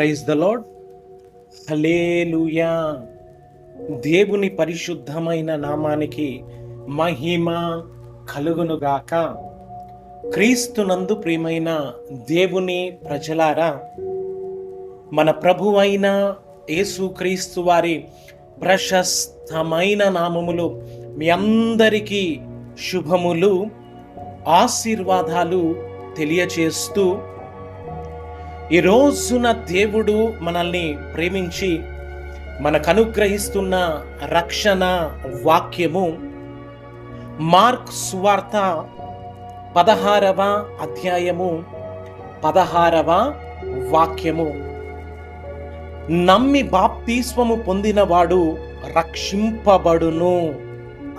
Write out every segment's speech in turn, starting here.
Praise the lord. హల్లెలూయా. దేవుని పరిశుద్ధమైన నామానికి మహిమ కలుగునుగాక. క్రీస్తునందు ప్రియమైన దేవుని ప్రజలారా, మన ప్రభువైన యేసుక్రీస్తు వారి ప్రశస్తమైన నామములో మీ అందరికీ శుభములు, ఆశీర్వాదాలు తెలియచేస్తూ, ఈ రోజున దేవుడు మనల్ని ప్రేమించి మనకు అనుగ్రహిస్తున్న రక్షణ వాక్యము మార్క్ సువార్త 16వ అధ్యాయము 16వ వాక్యము. నమ్మి బాప్తిస్మము పొందినవాడు రక్షింపబడును.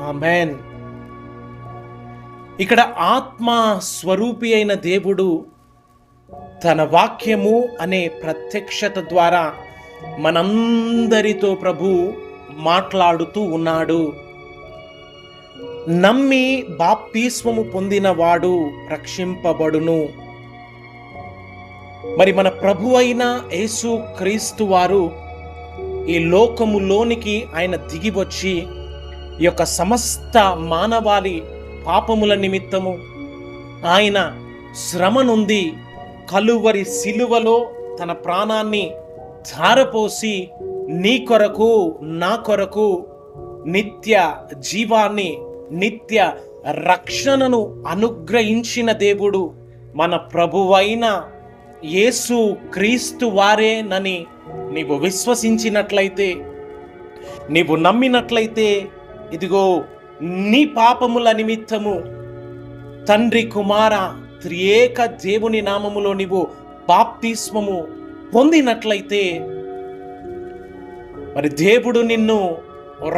ఆమేన్. ఇక్కడ ఆత్మ స్వరూపి అయిన దేవుడు తన వాక్యము అనే ప్రత్యక్షత ద్వారా మనందరితో ప్రభు మాట్లాడుతూ ఉన్నాడు. నమ్మి బాప్తిస్మము పొందినవాడు రక్షింపబడును. మరి మన ప్రభు అయిన యేసు క్రీస్తు వారు ఈ లోకములోనికి ఆయన దిగి వచ్చి ఈ యొక్క సమస్త మానవాళి పాపముల నిమిత్తము ఆయన శ్రమ నుండి కలువరి సిలువలో తన ప్రాణాన్ని ధారపోసి నీ కొరకు నా కొరకు నిత్య జీవాన్ని, నిత్య రక్షణను అనుగ్రహించిన దేవుడు మన ప్రభువైన యేసు క్రీస్తు వారేనని నీవు విశ్వసించినట్లయితే, నీవు నమ్మినట్లయితే, ఇదిగో నీ పాపముల నిమిత్తము తండ్రి కుమార త్రియేక దేవుని నామములో నీవు బాప్తిస్మము పొందినట్లయితే, మరి దేవుడు నిన్ను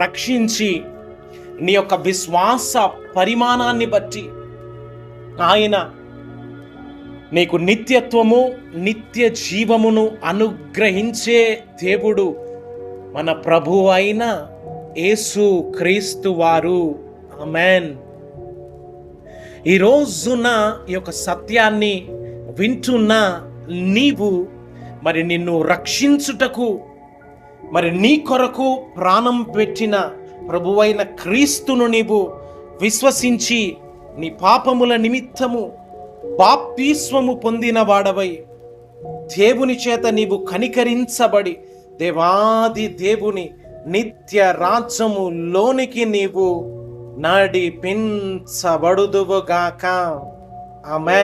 రక్షించి నీ యొక్క విశ్వాస పరిమాణాన్ని బట్టి ఆయన నీకు నిత్యత్వము, నిత్య జీవమును అనుగ్రహించే దేవుడు మన ప్రభువు అయిన యేసు క్రీస్తు వారు. ఆమేన్. ఈ రోజున ఈ యొక్క సత్యాన్ని వింటున్న నీవు, మరి నిన్ను రక్షించుటకు, మరి నీ కొరకు ప్రాణం పెట్టిన ప్రభువైన క్రీస్తును నీవు విశ్వసించి నీ పాపముల నిమిత్తము బాప్తిస్మము పొందిన వాడవై దేవుని చేత నీవు కనికరించబడి దేవాది దేవుని నిత్య రాజ్యములోనికి నీవు నడిపించబడుదువుగాక. ఆమేన్.